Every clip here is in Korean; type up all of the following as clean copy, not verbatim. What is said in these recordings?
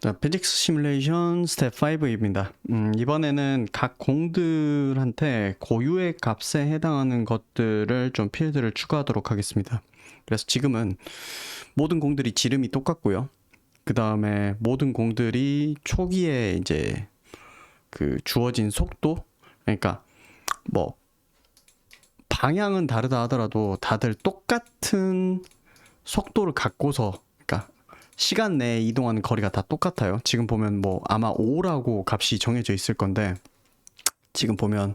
자, 피직스 시뮬레이션 스텝 5입니다. 이번에는 각 공들한테 고유의 값에 해당하는 것들을 좀 필드를 추가하도록 하겠습니다. 그래서 지금은 모든 공들이 지름이 똑같고요. 그 다음에 모든 공들이 초기에 이제 그 주어진 속도, 그러니까 뭐 방향은 다르다 하더라도 다들 똑같은 속도를 갖고서, 그러니까 시간 내에 이동하는 거리가 다 똑같아요. 지금 보면 뭐 아마 5라고 값이 정해져 있을 건데, 지금 보면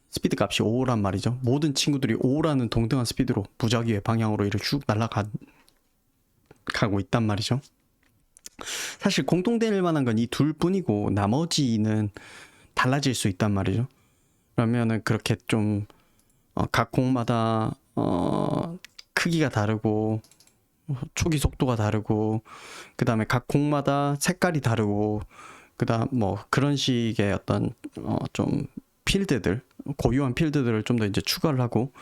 스피드 값이 5란 말이죠. 모든 친구들이 5라는 동등한 스피드로 무작위의 방향으로 이렇게 쭉 날아가고 있단 말이죠. 사실 공통될 만한 건 이 둘 뿐이고 나머지는 달라질 수 있단 말이죠. 그러면은 그렇게 좀 각 공마다 크기가 다르고 초기 속도가 다르고, 그 다음에 각 공마다 색깔이 다르고, 그 다음 뭐 그런 식의 어떤 좀 필드들, 고유한 필드들을 좀 더 이제 추가를 하고,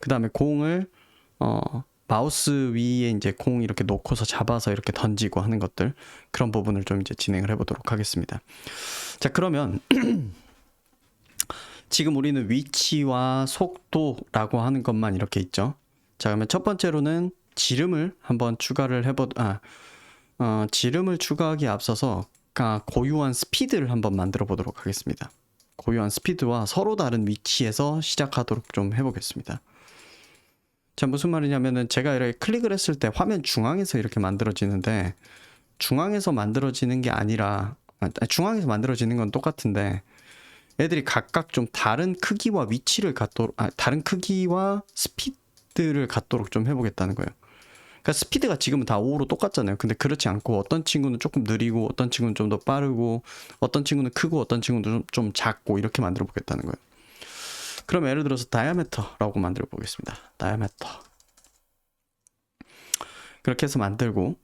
그 다음에 공을 마우스 위에 이제 공 이렇게 놓고서 잡아서 이렇게 던지고 하는 것들, 그런 부분을 좀 이제 진행을 해보도록 하겠습니다. 자, 그러면 지금 우리는 위치와 속도라고 하는 것만 이렇게 있죠. 자, 그러면 첫 번째로는 지름을 한번 추가를 지름을 추가하기에 앞서서 고유한 스피드를 한번 만들어 보도록 하겠습니다. 고유한 스피드와 서로 다른 위치에서 시작하도록 좀 해보겠습니다. 자, 무슨 말이냐면은 제가 이렇게 클릭을 했을 때 화면 중앙에서 이렇게 만들어지는데, 중앙에서 만들어지는 게 아니라, 중앙에서 만들어지는 건 똑같은데 애들이 각각 좀 다른 크기와 위치를 갖도록, 다른 크기와 스피드를 갖도록 좀 해보겠다는 거예요. 그러니까 스피드가 지금은 다 5로 똑같잖아요. 근데 그렇지 않고 어떤 친구는 조금 느리고, 어떤 친구는 좀 더 빠르고, 어떤 친구는 크고, 어떤 친구는 좀 작고, 이렇게 만들어 보겠다는 거예요. 그럼 예를 들어서 다이아메터라고 만들어 보겠습니다. 다이아메터. 그렇게 해서 만들고,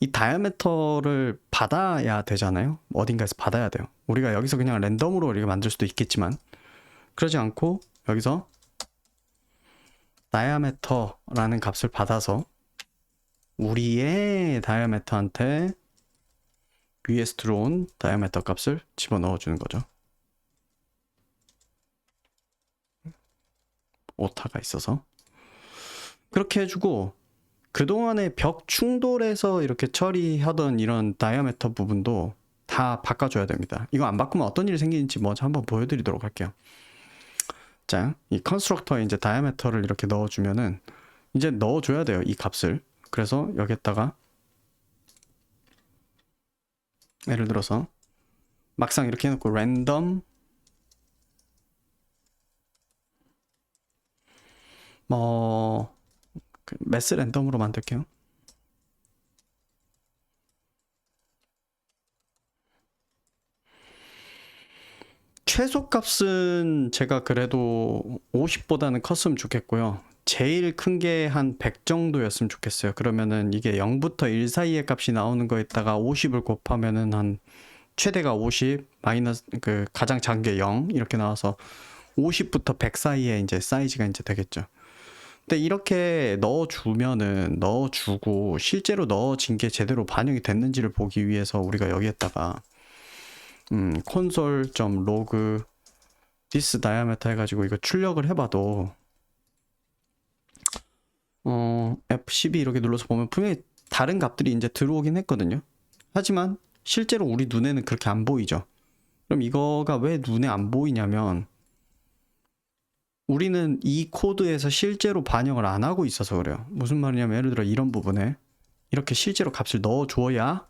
이 다이아메터를 받아야 되잖아요. 어딘가에서 받아야 돼요. 우리가 여기서 그냥 랜덤으로 이렇게 만들 수도 있겠지만, 그러지 않고 여기서 다이아메터라는 값을 받아서 우리의 다이아메터한테 위에서 들어온 다이아메터 값을 집어넣어 주는 거죠. 오타가 있어서 그렇게 해주고, 그동안에 벽 충돌에서 이렇게 처리하던 이런 다이아메터 부분도 다 바꿔줘야 됩니다. 이거 안 바꾸면 어떤 일이 생기는지 먼저 한번 보여드리도록 할게요. 자, 이 컨스트럭터에 이제 다이아메터를 이렇게 넣어주면은 이제 넣어줘야 돼요, 이 값을. 그래서 여기에다가 예를 들어서 막상 이렇게 해놓고 랜덤 매스 랜덤으로 만들게요. 최소값은 제가 그래도 50보다는 컸으면 좋겠고요. 제일 큰 게 한 100 정도였으면 좋겠어요. 그러면은 이게 0부터 1 사이의 값이 나오는 거에다가 50을 곱하면은 한 최대가 50 마이너스 그 가장 작은 게 0 이렇게 나와서 50부터 100 사이에 이제 사이즈가 이제 되겠죠. 근데 이렇게 넣어주고 실제로 넣어진 게 제대로 반영이 됐는지를 보기 위해서 우리가 여기에다가 console.log this diameter 해가지고 이거 출력을 해봐도 F12 이렇게 눌러서 보면 분명히 다른 값들이 이제 들어오긴 했거든요. 하지만 실제로 우리 눈에는 그렇게 안 보이죠. 그럼 이거가 왜 눈에 안 보이냐면 우리는 이 코드에서 실제로 반영을 안 하고 있어서 그래요. 무슨 말이냐면 예를 들어 이런 부분에 이렇게 실제로 값을 넣어줘야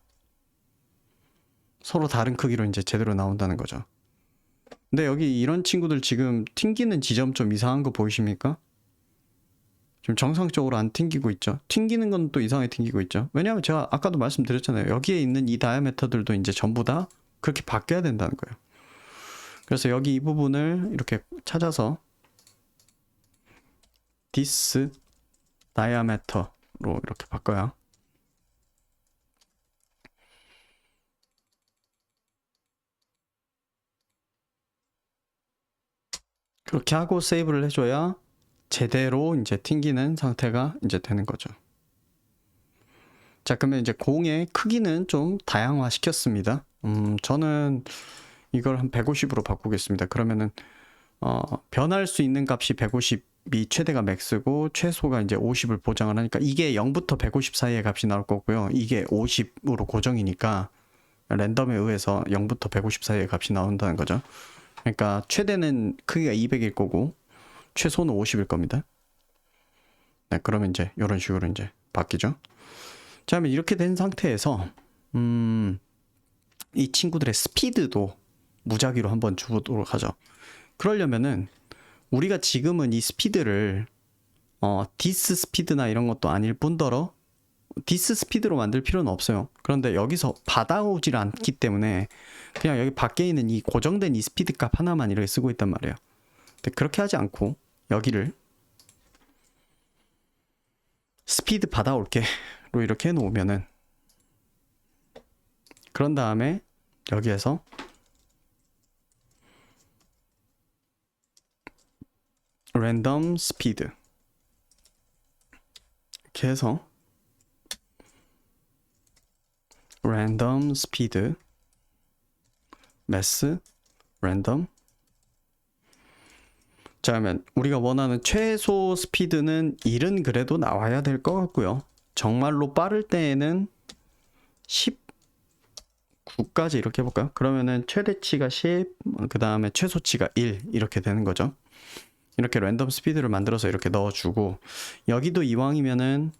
서로 다른 크기로 이제 제대로 나온다는 거죠. 근데 여기 이런 친구들 지금 튕기는 지점 좀 이상한 거 보이십니까? 지금 정상적으로 안 튕기고 있죠. 튕기는 건 또 이상하게 튕기고 있죠. 왜냐하면 제가 아까도 말씀드렸잖아요. 여기에 있는 이 다이아메터들도 이제 전부 다 그렇게 바뀌어야 된다는 거예요. 그래서 여기 이 부분을 이렇게 찾아서 this diameter로 이렇게 바꿔요. 그렇게 하고 세이브를 해줘야 제대로 이제 튕기는 상태가 이제 되는 거죠. 자, 그러면 이제 공의 크기는 좀 다양화 시켰습니다. 저는 이걸 한 150으로 바꾸겠습니다. 그러면은 변할 수 있는 값이 150이 최대가 맥스고 최소가 이제 50을 보장을 하니까 이게 0부터 150 사이의 값이 나올 거고요. 이게 50으로 고정이니까 랜덤에 의해서 0부터 150 사이의 값이 나온다는 거죠. 그러니까 최대는 크기가 200일 거고 최소는 50일 겁니다. 네, 그러면 이제 이런 식으로 이제 바뀌죠. 자, 그러면 이렇게 된 상태에서 이 친구들의 스피드도 무작위로 한번 주도록 하죠. 그러려면은 우리가 지금은 이 스피드를 디스 스피드나 이런 것도 아닐 뿐더러 디스 스피드로 만들 필요는 없어요. 그런데 여기서 받아오질 않기 때문에 그냥 여기 밖에 있는 이 고정된 이 스피드 값 하나만 이렇게 쓰고 있단 말이에요. 근데 그렇게 하지 않고 여기를 스피드 받아올게로 이렇게 해놓으면은 그런 다음에 여기에서 랜덤 스피드 이렇게 해서 랜덤 스피드 매스 랜덤. 자, 그러면 우리가 원하는 최소 스피드는 1은 그래도 나와야 될 것 같고요. 정말로 빠를 때에는 19까지 이렇게 해볼까요? 그러면은 최대치가 10, 그 다음에 최소치가 1 이렇게 되는 거죠. 이렇게 랜덤 스피드를 만들어서 이렇게 넣어주고 여기도 이왕이면은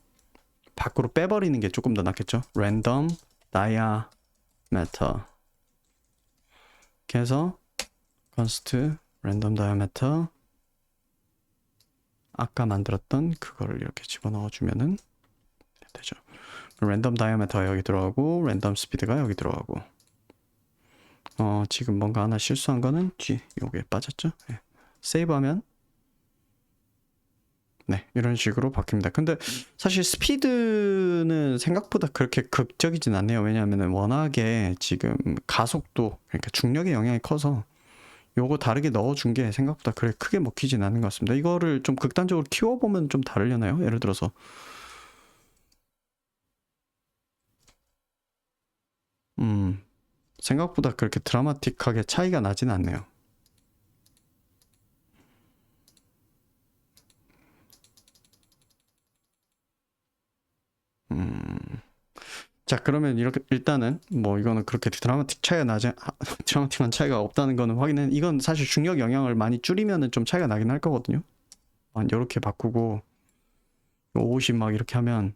밖으로 빼버리는 게 조금 더 낫겠죠. 랜덤 다이아메터 이렇게 해서 const 랜덤 다이아메터 아까 만들었던 그거를 이렇게 집어넣어 주면은 되죠. 랜덤 다이아메터가 여기 들어가고 랜덤 스피드가 여기 들어가고 지금 뭔가 하나 실수한 거는 요게 빠졌죠. 네. 세이브하면 네, 이런 식으로 바뀝니다. 근데 사실 스피드는 생각보다 그렇게 극적이진 않네요. 왜냐하면 워낙에 지금 가속도, 그러니까 중력의 영향이 커서 요거 다르게 넣어준 게 생각보다 그렇게 크게 먹히진 않는 것 같습니다. 이거를 좀 극단적으로 키워보면 좀 다르려나요? 예를 들어서 생각보다 그렇게 드라마틱하게 차이가 나진 않네요. 자, 그러면 이렇게 일단은 뭐 이거는 그렇게 드라마틱한 차이가 없다는 거는 확인해. 이건 사실 중력 영향을 많이 줄이면은 좀 차이가 나긴 할 거거든요. 이렇게 바꾸고 50 막 이렇게 하면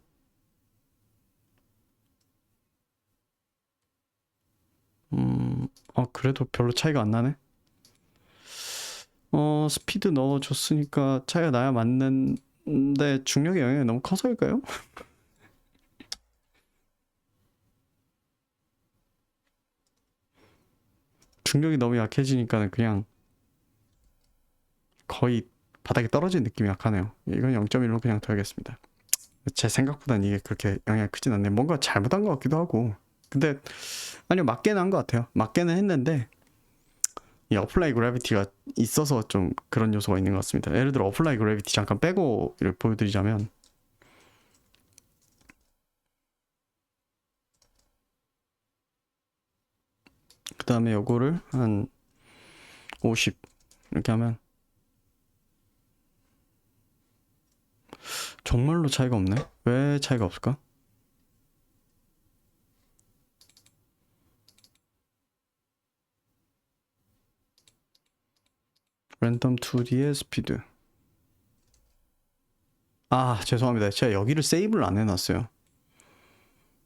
그래도 별로 차이가 안 나네. 스피드 넣어줬으니까 차이가 나야 맞는데 중력의 영향이 너무 커서일까요? 중력이 너무 약해지니까는 그냥 거의 바닥에 떨어진 느낌이 약하네요. 이건 0.1로 그냥 둬야겠습니다. 제 생각보단 이게 그렇게 영향이 크진 않네. 뭔가 잘못한 것 같기도 하고. 근데 아니요, 맞게는 한 것 같아요. 맞게는 했는데 이 어플라이 그래비티가 있어서 좀 그런 요소가 있는 것 같습니다. 예를 들어 어플라이 그래비티 잠깐 빼고 이렇게 보여드리자면 그 다음에 요거를 한 50 이렇게 하면 정말로 차이가 없네. 왜 차이가 없을까? 랜덤 2D의 스피드. 죄송합니다. 제가 여기를 세이브를 안 해놨어요.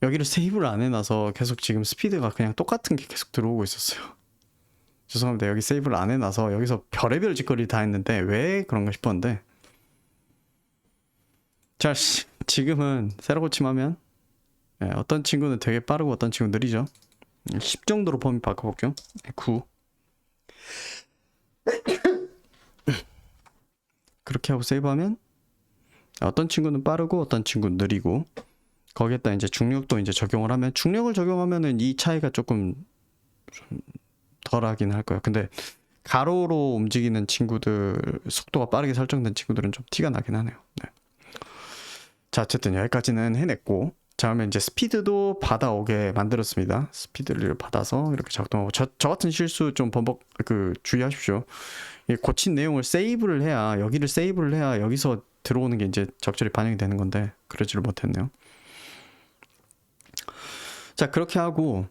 여기를 세이브를 안 해놔서 계속 지금 스피드가 그냥 똑같은 게 계속 들어오고 있었어요. 죄송합니다. 여기 세이브를 안 해놔서 여기서 별의별 짓거리를 다 했는데 왜 그런가 싶었는데 자, 지금은 새로 고침하면 어떤 친구는 되게 빠르고 어떤 친구는 느리죠. 10 정도로 범위 바꿔볼게요. 9 그렇게 하고 세이브하면 어떤 친구는 빠르고 어떤 친구는 느리고 거기에다 이제 중력도 이제 적용을 하면 중력을 적용하면은 이 차이가 조금 좀 덜하긴 할 거예요. 근데 가로로 움직이는 친구들 속도가 빠르게 설정된 친구들은 좀 티가 나긴 하네요. 네. 자, 어쨌든 여기까지는 해냈고 자, 그러면 이제 스피드도 받아오게 만들었습니다. 스피드를 받아서 이렇게 작동하고, 저 같은 실수 좀 주의하십시오. 고친 내용을 세이브를 해야, 여기를 세이브를 해야 여기서 들어오는 게 이제 적절히 반영이 되는 건데, 그러지를 못했네요. 자, 그렇게 하고,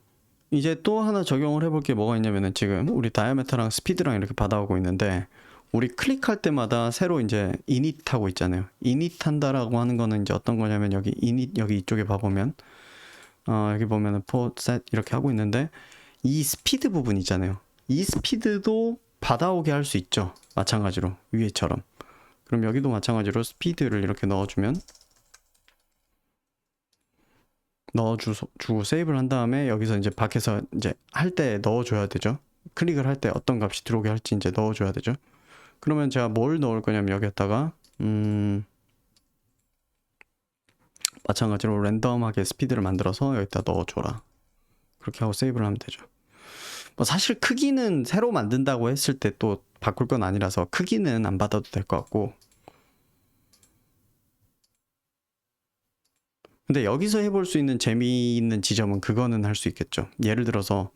이제 또 하나 적용을 해볼 게 뭐가 있냐면은 지금 우리 다이아메터랑 스피드랑 이렇게 받아오고 있는데, 우리 클릭할 때마다 새로 이제 init 하고 있잖아요. init 한다라고 하는 거는 이제 어떤 거냐면 여기 init 여기 이쪽에 봐보면 여기 보면은 port set 이렇게 하고 있는데 이 스피드 부분 있잖아요. 이 스피드도 받아오게 할 수 있죠. 마찬가지로 위에처럼. 그럼 여기도 마찬가지로 스피드를 이렇게 넣어주면 넣어주고 세이브를 한 다음에 여기서 이제 밖에서 이제 할 때 넣어줘야 되죠. 클릭을 할 때 어떤 값이 들어오게 할지 이제 넣어줘야 되죠. 그러면 제가 뭘 넣을 거냐면 여기에다가 마찬가지로 랜덤하게 스피드를 만들어서 여기다 넣어줘라. 그렇게 하고 세이브를 하면 되죠. 뭐 사실 크기는 새로 만든다고 했을 때 또 바꿀 건 아니라서 크기는 안 받아도 될 것 같고, 근데 여기서 해볼 수 있는 재미있는 지점은 그거는 할 수 있겠죠. 예를 들어서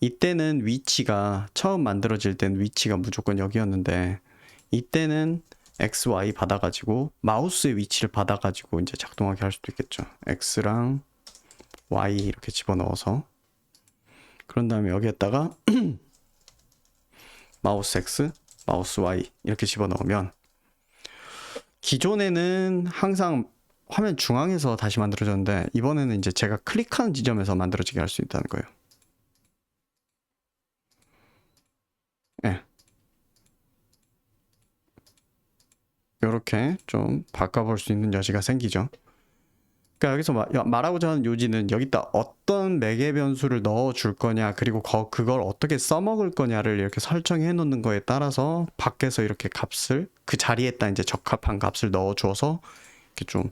이때는 위치가 처음 만들어질 땐 위치가 무조건 여기였는데 이때는 X, Y 받아가지고 마우스의 위치를 받아가지고 이제 작동하게 할 수도 있겠죠. X랑 Y 이렇게 집어넣어서 그런 다음에 여기에다가 마우스 X, 마우스 Y 이렇게 집어넣으면 기존에는 항상 화면 중앙에서 다시 만들어졌는데 이번에는 이제 제가 클릭하는 지점에서 만들어지게 할 수 있다는 거예요. 예. 이렇게 좀 바꿔볼 수 있는 여지가 생기죠. 그러니까 여기서 말하고자 하는 요지는 여기다 어떤 매개 변수를 넣어 줄 거냐, 그리고 그걸 어떻게 써먹을 거냐를 이렇게 설정해 놓는 거에 따라서 밖에서 이렇게 값을 그 자리에다 이제 적합한 값을 넣어 주어서 이렇게 좀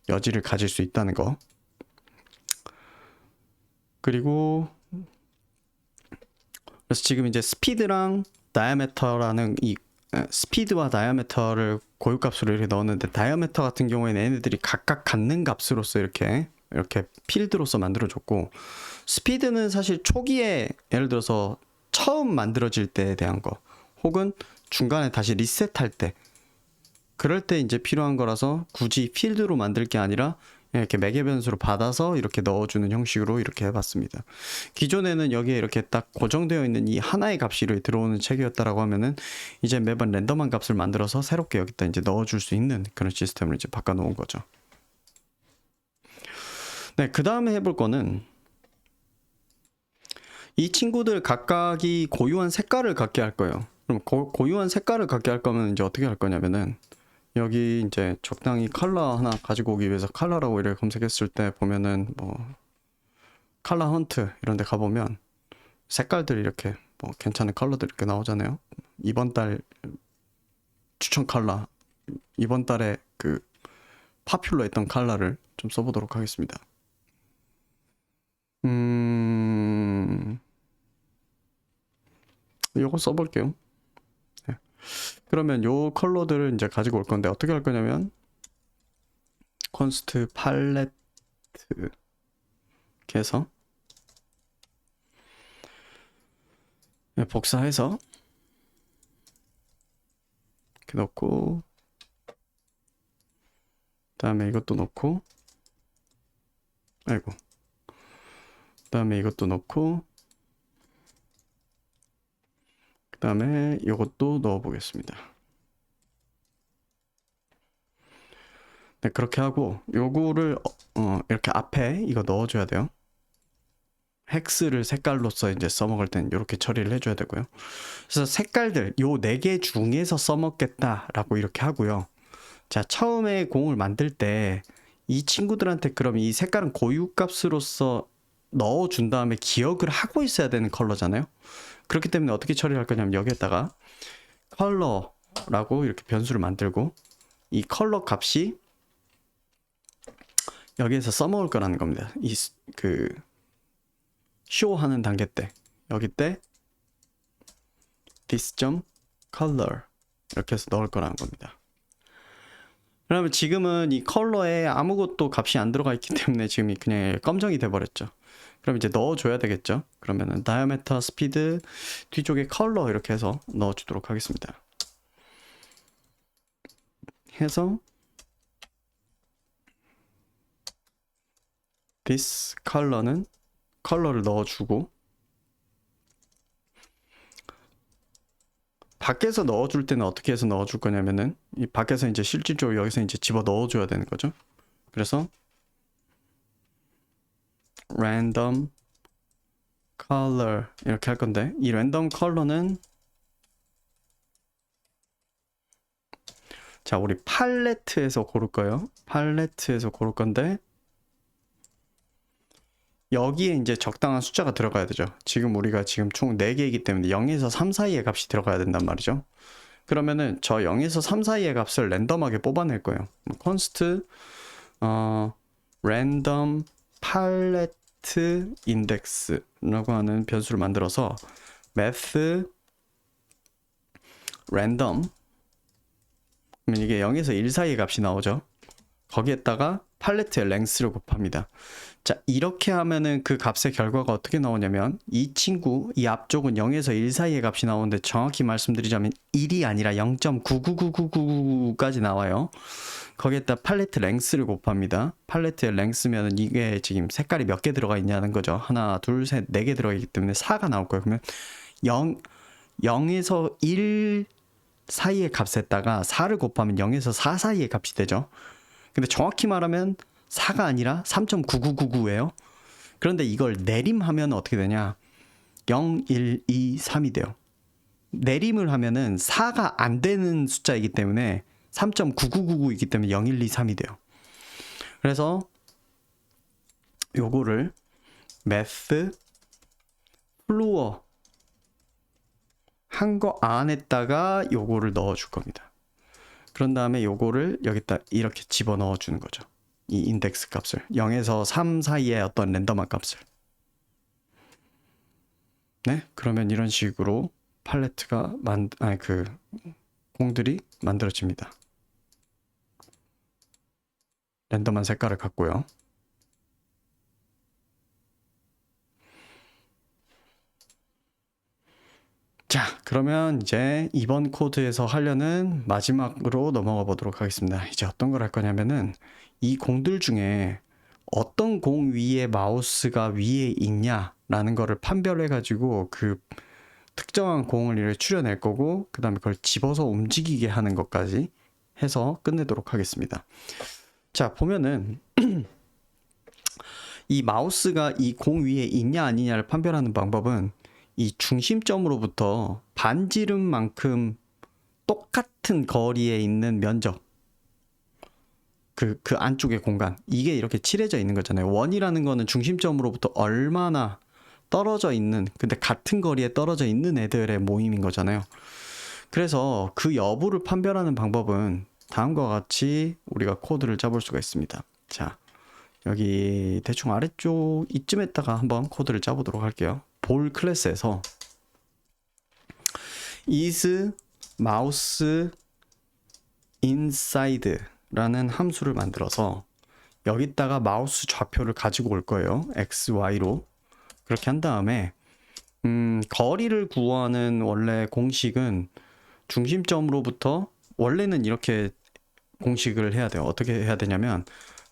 여지를 가질 수 있다는 거. 그리고 그래서 지금 이제 스피드랑 다이아메터라는 이 스피드와 다이아메터를 고유값으로 이렇게 넣었는데, 다이아메터 같은 경우에는 얘네들이 각각 갖는 값으로서 이렇게 필드로서 만들어줬고, 스피드는 사실 초기에 예를 들어서 처음 만들어질 때에 대한 거, 혹은 중간에 다시 리셋할 때, 그럴 때 이제 필요한 거라서 굳이 필드로 만들 게 아니라 이렇게 매개 변수로 받아서 이렇게 넣어주는 형식으로 이렇게 해봤습니다. 기존에는 여기에 이렇게 딱 고정되어 있는 이 하나의 값이 들어오는 체계였다라고 하면은 이제 매번 랜덤한 값을 만들어서 새롭게 여기다 이제 넣어줄 수 있는 그런 시스템을 이제 바꿔놓은 거죠. 네, 그 다음에 해볼 거는 이 친구들 각각이 고유한 색깔을 갖게 할 거예요. 그럼 고유한 색깔을 갖게 할 거면 이제 어떻게 할 거냐면은 여기 이제 적당히 컬러 하나 가지고 오기 위해서 컬러라고 이렇게 검색했을 때 보면은 뭐 컬러 헌트 이런 데 가보면 색깔들이 이렇게 뭐 괜찮은 컬러들 이렇게 나오잖아요. 이번 달 추천 컬러, 이번 달에 그 파퓰러 했던 컬러를 좀 써보도록 하겠습니다. 요거 써볼게요. 네. 그러면 요 컬러들을 이제 가지고 올 건데 어떻게 할 거냐면 컨스트 팔레트 이렇게 해서 복사해서 이렇게 넣고, 그 다음에 이것도 넣고, 아이고, 그 다음에 이것도 넣고, 그 다음에 이것도 넣어 보겠습니다. 네, 그렇게 하고 요거를 이렇게 앞에 이거 넣어줘야 돼요. 헥스를 색깔로서 이제 써먹을 땐 이렇게 처리를 해줘야 되고요. 그래서 색깔들 요 4개 중에서 써먹겠다라고 이렇게 하고요. 자, 처음에 공을 만들 때 이 친구들한테 그럼 이 색깔은 고유값으로서 넣어준 다음에 기억을 하고 있어야 되는 컬러잖아요. 그렇기 때문에 어떻게 처리를 할 거냐면 여기에다가 컬러라고 이렇게 변수를 만들고 이 컬러 값이 여기에서 써먹을 거라는 겁니다. 이 쇼하는 단계 때 여기 때 this.color 이렇게 해서 넣을 거라는 겁니다. 그러면 지금은 이 컬러에 아무것도 값이 안 들어가 있기 때문에 지금 그냥 검정이 돼 버렸죠. 그럼 이제 넣어줘야 되겠죠. 그러면은 다이아메터, 스피드, 뒤쪽에 컬러 이렇게 해서 넣어주도록 하겠습니다. 해서 this 컬러는 컬러를 넣어주고, 밖에서 넣어줄 때는 어떻게 해서 넣어줄 거냐면은 이 밖에서 이제 실질적으로 여기서 이제 집어 넣어줘야 되는 거죠. 그래서 random color 이렇게 할 건데, 이 랜덤 컬러는 자, 우리 팔레트에서 고를 거예요. 팔레트에서 고를 건데, 여기에 이제 적당한 숫자가 들어가야 되죠. 지금 우리가 지금 총 4개이기 때문에 0에서 3 사이의 값이 들어가야 된단 말이죠. 그러면은 저 0에서 3 사이의 값을 랜덤하게 뽑아낼 거예요. const random palette index라고 하는 변수를 만들어서 math random, 그러면 이게 0에서 1 사이의 값이 나오죠. 거기에다가 팔레트의 랭스를 곱합니다. 자, 이렇게 하면은 그 값의 결과가 어떻게 나오냐면, 이 친구, 이 앞쪽은 0에서 1 사이의 값이 나오는데, 정확히 말씀드리자면 1이 아니라 0.99999까지 나와요. 거기에다 팔레트 랭스를 곱합니다. 팔레트의 랭스면은 이게 지금 색깔이 몇 개 들어가 있냐는 거죠. 하나, 둘, 셋, 4개 들어가 있기 때문에 4가 나올 거예요. 그러면 0에서 1 사이의 값에다가 4를 곱하면 0에서 4 사이의 값이 되죠. 근데 정확히 말하면 4가 아니라 3.9999예요. 그런데 이걸 내림하면 어떻게 되냐? 0, 1, 2, 3이 돼요. 내림을 하면은 4가 안 되는 숫자이기 때문에 3.9999이기 때문에 0, 1, 2, 3이 돼요. 그래서 요거를 math floor 한 거 안에다가 요거를 넣어 줄 겁니다. 그런 다음에 요거를 여기다 이렇게 집어넣어 주는 거죠. 이 인덱스 값을 0에서 3 사이의 어떤 랜덤한 값을. 네, 그러면 이런 식으로 팔레트가 공들이 만들어집니다. 랜덤한 색깔을 갖고요. 자, 그러면 이제 이번 코드에서 하려는 마지막으로 넘어가 보도록 하겠습니다. 이제 어떤 걸 할 거냐면은 이 공들 중에 어떤 공 위에 마우스가 위에 있냐라는 거를 판별해 가지고 그 특정한 공을 이렇게 추려낼 거고, 그 다음에 그걸 집어서 움직이게 하는 것까지 해서 끝내도록 하겠습니다. 자, 보면은 이 마우스가 이 공 위에 있냐 아니냐를 판별하는 방법은 이 중심점으로부터 반지름만큼 똑같은 거리에 있는 면적, 그 안쪽의 공간, 이게 이렇게 칠해져 있는 거잖아요. 원이라는 거는 중심점으로부터 얼마나 떨어져 있는, 근데 같은 거리에 떨어져 있는 애들의 모임인 거잖아요. 그래서 그 여부를 판별하는 방법은 다음과 같이 우리가 코드를 짜볼 수가 있습니다. 자, 여기 대충 아래쪽 이쯤에다가 한번 코드를 짜보도록 할게요. 볼 클래스에서 is mouse inside 라는 함수를 만들어서 여기다가 마우스 좌표를 가지고 올 거예요. x, y로. 그렇게 한 다음에 거리를 구하는 원래 공식은 중심점으로부터, 원래는 이렇게 공식을 해야 돼요. 어떻게 해야 되냐면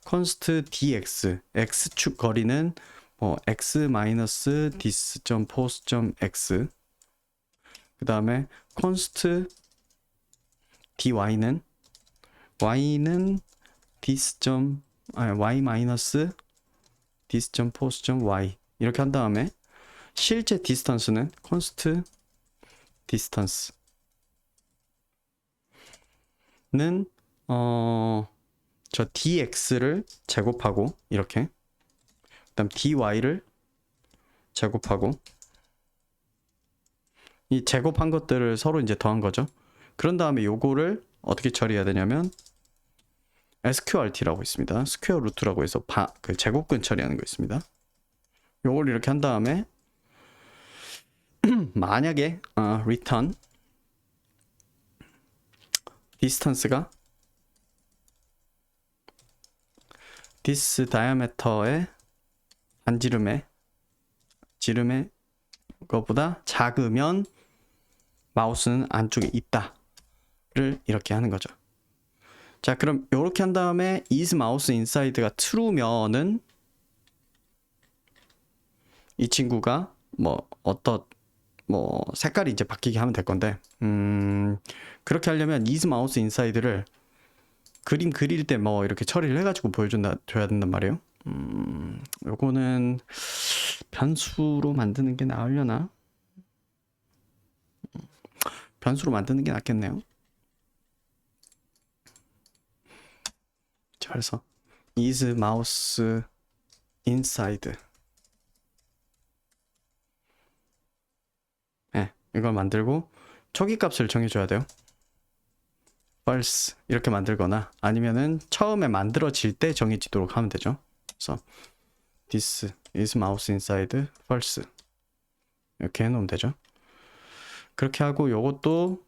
const dx, x축 거리는 x-dis.pos.x, 그 다음에 const dy는 y는 y-dis.pos.y 이렇게 한 다음에 실제 디스턴스는 const distance는 저 dx를 제곱하고 이렇게, 그다음 dy를 제곱하고, 이 제곱한 것들을 서로 이제 더한 거죠. 그런 다음에 요거를 어떻게 처리해야 되냐면 sqrt라고 있습니다. 스퀘어 루트라고 해서 그 제곱근 처리하는 거 있습니다. 요걸 이렇게 한 다음에 만약에 return distance가 this diameter의 반지름의 지름의 것보다 작으면 마우스는 안쪽에 있다를 이렇게 하는 거죠. 자, 그럼 이렇게 한 다음에 is mouse inside가 true면은 이 친구가 색깔이 이제 바뀌게 하면 될 건데, 그렇게 하려면 is mouse inside를 그림 그릴 때 이렇게 처리를 해가지고 줘야 된단 말이에요. 요거는 변수로 만드는 게 나으려나? 변수로 만드는 게 낫겠네요. 자, 그래서 is mouse inside. 네, 이걸 만들고 초기 값을 정해줘야 돼요. false 이렇게 만들거나 아니면은 처음에 만들어질 때 정해지도록 하면 되죠. 그래서 this is mouse inside false 이렇게 해놓으면 되죠. 그렇게 하고 요것도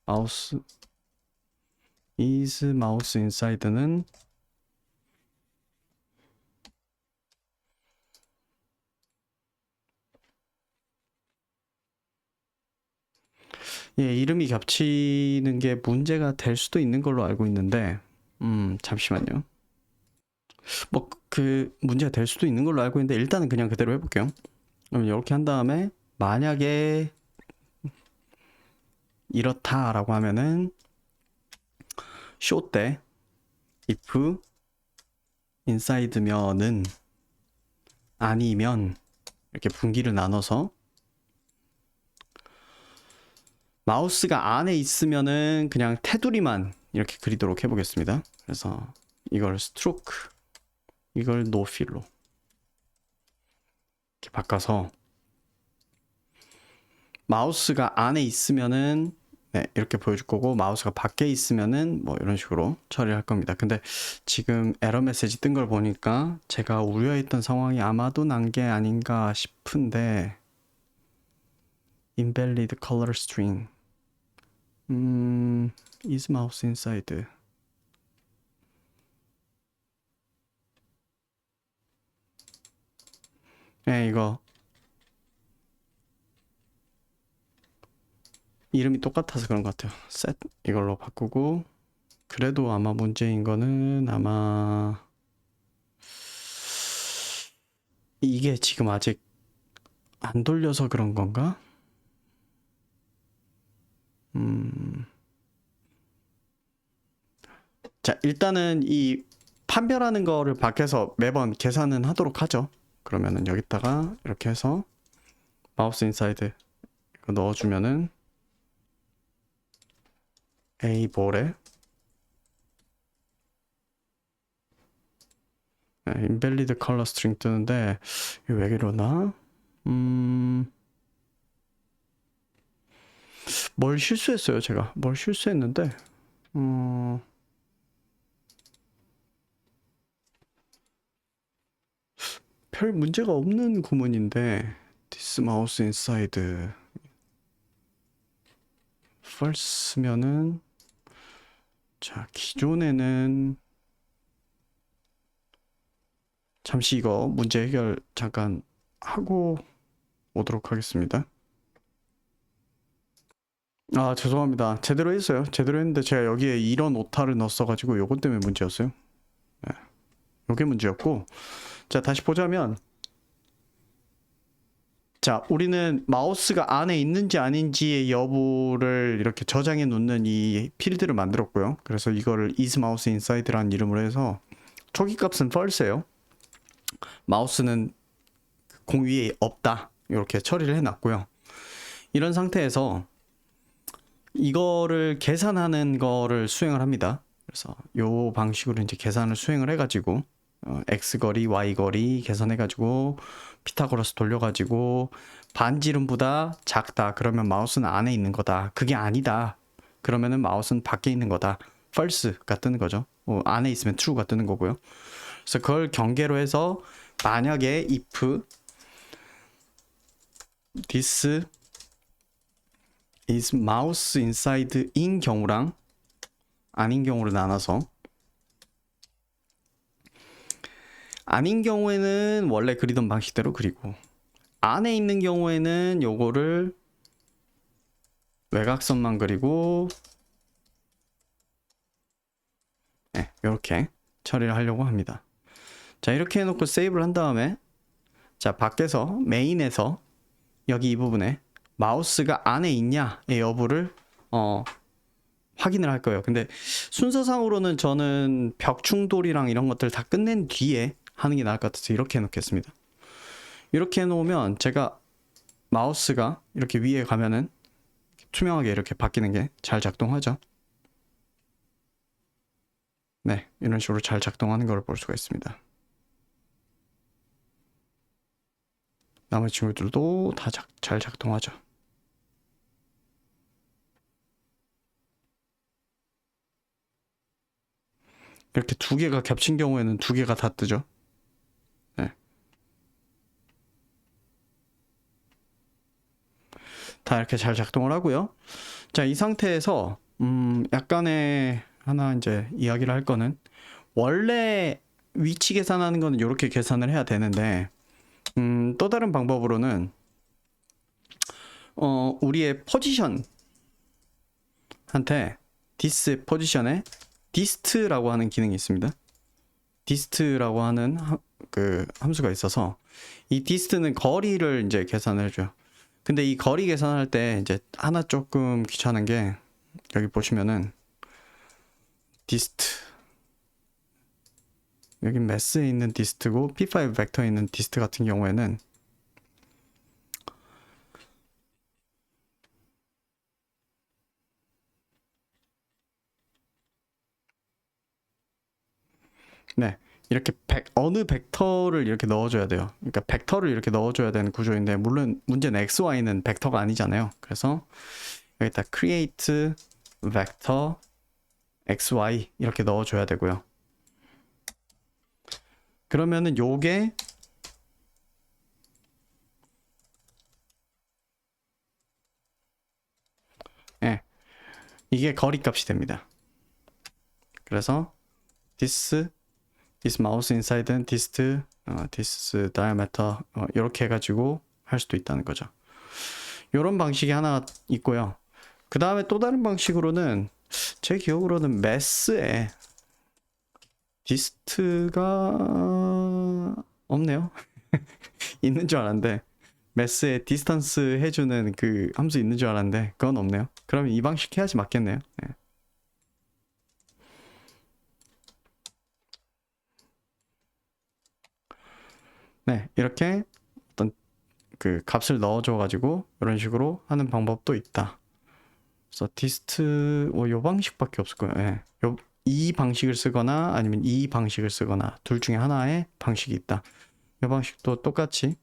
mouse is mouse inside는 이름이 겹치는 게 문제가 될 수도 있는 걸로 알고 있는데, 잠시만요. 그 문제가 될 수도 있는 걸로 알고 있는데 일단은 그냥 그대로 해볼게요. 그럼 이렇게 한 다음에 만약에 이렇다라고 하면은 show 때 if inside면은 아니면 이렇게 분기를 나눠서 마우스가 안에 있으면은 그냥 테두리만 이렇게 그리도록 해보겠습니다. 그래서 이걸 스트로크, 이걸 노필로 이렇게 바꿔서 마우스가 안에 있으면은 이렇게 보여줄 거고 마우스가 밖에 있으면은 이런 식으로 처리할 겁니다. 근데 지금 에러 메시지 뜬 걸 보니까 제가 우려했던 상황이 아마도 난 게 아닌가 싶은데 invalid color string is mouse inside 이거 이름이 똑같아서 그런 것 같아요. set 이걸로 바꾸고 그래도 아마 문제인 거는 아마 이게 지금 아직 안 돌려서 그런 건가? 자, 일단은 이 판별하는 거를 밖에서 매번 계산은 하도록 하죠. 그러면은 여기다가 이렇게 해서 마우스 인사이드 이거 넣어주면은 A 볼에 invalid color string 뜨는데 이거 왜 이러나? 뭘 실수했어요, 제가. 뭘 실수했는데 별 문제가 없는 구문인데 this mouse inside false면은 자, 기존에는 잠시 이거 문제 해결 잠깐 하고 오도록 하겠습니다. 아, 죄송합니다. 제대로 했어요. 제대로 했는데 제가 여기에 이런 오타를 넣었어가지고 요것 때문에 문제였어요. 네. 요게 문제였고, 자, 다시 보자면 자, 우리는 마우스가 안에 있는지 아닌지의 여부를 이렇게 저장해 놓는 이 필드를 만들었고요. 그래서 이거를 is mouse inside라는 이름으로 해서 초기 값은 false예요. 마우스는 공 위에 없다. 이렇게 처리를 해놨고요. 이런 상태에서 이거를 계산하는 거를 수행을 합니다. 그래서 요 방식으로 이제 계산을 수행을 해가지고 x거리, y거리 계산해가지고 피타고라스 돌려가지고 반지름보다 작다. 그러면 마우스는 안에 있는 거다. 그게 아니다. 그러면은 마우스는 밖에 있는 거다. false가 뜨는 거죠. 안에 있으면 true가 뜨는 거고요. 그래서 그걸 경계로 해서 만약에 if this is mouse inside 인 경우랑 아닌 경우로 나눠서 아닌 경우에는 원래 그리던 방식대로 그리고, 안에 있는 경우에는 요거를 외곽선만 그리고, 네, 이렇게 처리를 하려고 합니다. 자, 이렇게 해놓고 세이브를 한 다음에, 자, 밖에서 메인에서 여기 이 부분에 마우스가 안에 있냐의 여부를 확인을 할 거예요. 근데 순서상으로는 저는 벽 충돌이랑 이런 것들 다 끝낸 뒤에 하는 게 나을 것 같아서 이렇게 해놓겠습니다. 이렇게 해놓으면 제가 마우스가 이렇게 위에 가면은 투명하게 이렇게 바뀌는 게 잘 작동하죠. 네, 이런 식으로 잘 작동하는 걸 볼 수가 있습니다. 나머지 친구들도 다 잘 작동하죠. 이렇게 두 개가 겹친 경우에는 두 개가 다 뜨죠. 네. 다 이렇게 잘 작동을 하고요. 자, 이 상태에서 약간의 하나 이제 이야기를 할 거는, 원래 위치 계산하는 거는 이렇게 계산을 해야 되는데, 또 다른 방법으로는 우리의 포지션한테, 디스 포지션에 디스트라고 하는 기능이 있습니다. 디스트라고 하는 그 함수가 있어서, 이 디스트는 거리를 이제 계산을 해줘요. 근데 이 거리 계산할 때 이제 하나 조금 귀찮은 게, 여기 보시면은 디스트, 여기 매스에 있는 디스트고 P5 벡터에 있는 디스트 같은 경우에는 네, 이렇게 어느 벡터를 이렇게 넣어줘야 돼요. 그러니까 벡터를 이렇게 넣어줘야 되는 구조인데, 물론 문제는 x, y는 벡터가 아니잖아요. 그래서 여기다 create vector x, y 이렇게 넣어줘야 되고요. 그러면은 요게 예, 이게 거리 값이 됩니다. 그래서 this mouse inside dist this diameter 이렇게 해가지고 할 수도 있다는 거죠. 이런 방식이 하나 있고요. 그 다음에 또 다른 방식으로는, 제 기억으로는 매스에 디스트가 없네요. 있는 줄 알았는데, 매스에 디스턴스 해주는 그 함수 있는 줄 알았는데 그건 없네요. 그러면 이 방식 해야지 맞겠네요. 네. 네, 이렇게 어떤 그 값을 넣어줘가지고 이런 식으로 하는 방법도 있다. 그래서 디스트 요 방식밖에 없을 거예요. 네. 이 방식을 쓰거나 아니면 이 방식을 쓰거나 둘 중에 하나의 방식이 있다. 이 방식도 똑같이.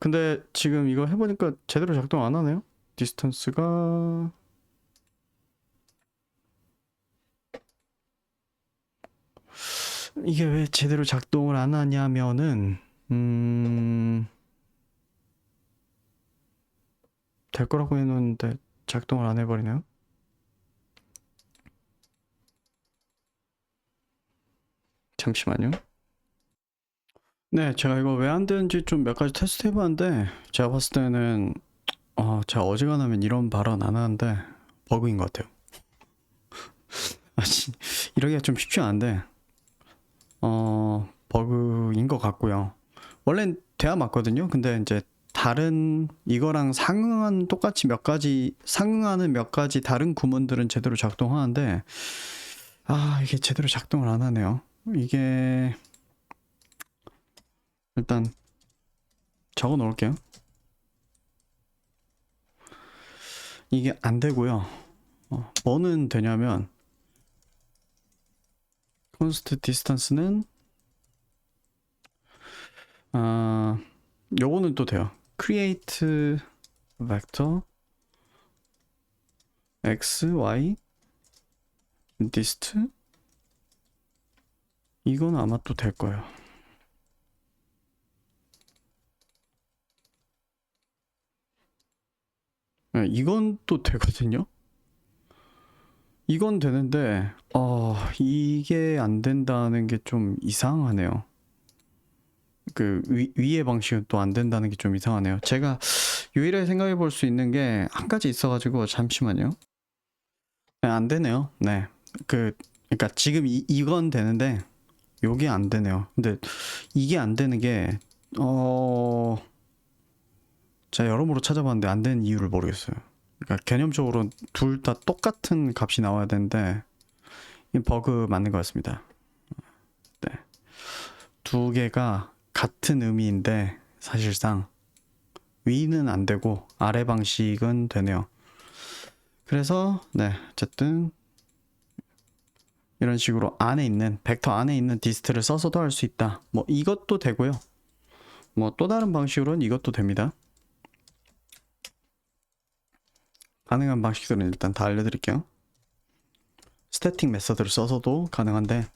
근데 지금 이거 해보니까 제대로 작동 안 하네요. 디스턴스가 이게 왜 제대로 작동을 안 하냐면은 될 거라고 해놓는데 작동을 안 해버리네요. 잠시만요. 네, 제가 이거 왜 안 되는지 좀 몇 가지 테스트 해봤는데, 제가 봤을 때는 제가 어지간하면 이런 발언 안 하는데 버그인 것 같아요. 아니, 이러기가 좀 쉽지 않은데 버그인 것 같고요. 원래는 돼야 맞거든요. 근데 이제 다른 이거랑 상응한 똑같이 몇 가지 상응하는 몇 가지 다른 구문들은 제대로 작동하는데, 이게 제대로 작동을 안 하네요. 이게 일단 적어 놓을게요. 이게 안 되고요. 뭐는 되냐면 const distance는 요거는 또 돼요. create vector x, y dist, 이건 아마 또 될 거예요. 네, 이건 또 되거든요. 이건 되는데 이게 안 된다는 게 좀 이상하네요. 그 위의 방식은 또 안 된다는 게 좀 이상하네요. 제가 유일하게 생각해 볼 수 있는 게 한 가지 있어가지고 잠시만요. 네, 안 되네요. 네. 그러니까 지금 이건 되는데 요게 안 되네요. 근데 이게 안 되는 게 제가 여러모로 찾아봤는데 안 되는 이유를 모르겠어요. 그러니까 개념적으로 둘 다 똑같은 값이 나와야 되는데 이 버그 맞는 것 같습니다. 네. 두 개가 같은 의미인데 사실상 위는 안 되고 아래 방식은 되네요. 그래서 네, 어쨌든 이런 식으로 안에 있는 벡터 안에 있는 디스트를 써서도 할 수 있다. 뭐 이것도 되고요. 뭐 또 다른 방식으로는 이것도 됩니다. 가능한 방식들은 일단 다 알려드릴게요. 스태틱 메서드를 써서도 가능한데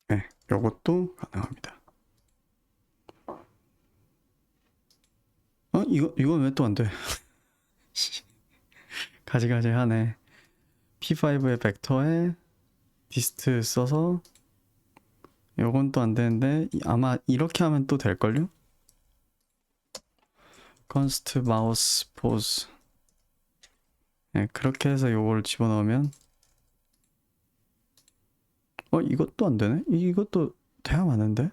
네, 요것도 가능합니다. 이건 왜 또 안 돼? 가지가지 하네. P5의 벡터에 디스트 써서 요건 또 안 되는데 아마 이렇게 하면 또 될걸요? const mouse pose 네, 그렇게 해서 요걸 집어넣으면 이것도 안 되네? 이것도 돼야 마는데?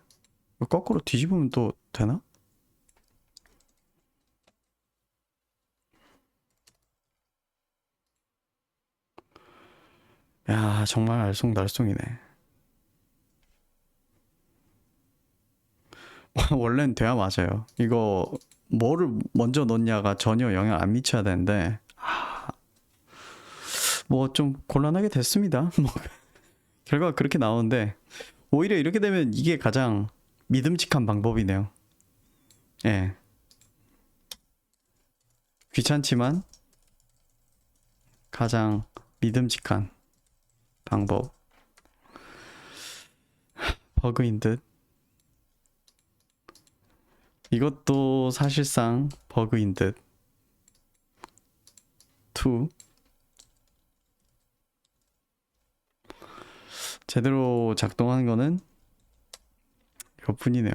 이거 거꾸로 뒤집으면 또 되나? 야 정말 알쏭달쏭이네. 원래는 돼야 맞아요. 이거 뭐를 먼저 넣냐가 전혀 영향 안 미쳐야 되는데 뭐 좀 곤란하게 됐습니다. 뭐 결과가 그렇게 나오는데 오히려 이렇게 되면 이게 가장 믿음직한 방법이네요. 예. 귀찮지만 가장 믿음직한 방법. 버그인 듯. 이것도 사실상 버그인 듯. 2. 제대로 작동하는 거는 이것뿐이네요.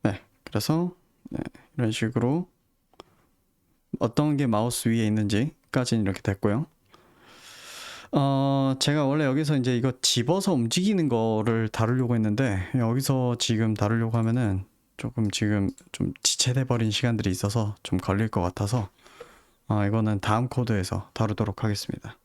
네, 그래서 네, 이런 식으로 어떤 게 마우스 위에 있는지까지는 이렇게 됐고요. 제가 원래 여기서 이제 이거 집어서 움직이는 거를 다루려고 했는데 여기서 지금 다루려고 하면은 조금 지금 좀 지체돼 버린 시간들이 있어서 좀 걸릴 것 같아서 이거는 다음 코드에서 다루도록 하겠습니다.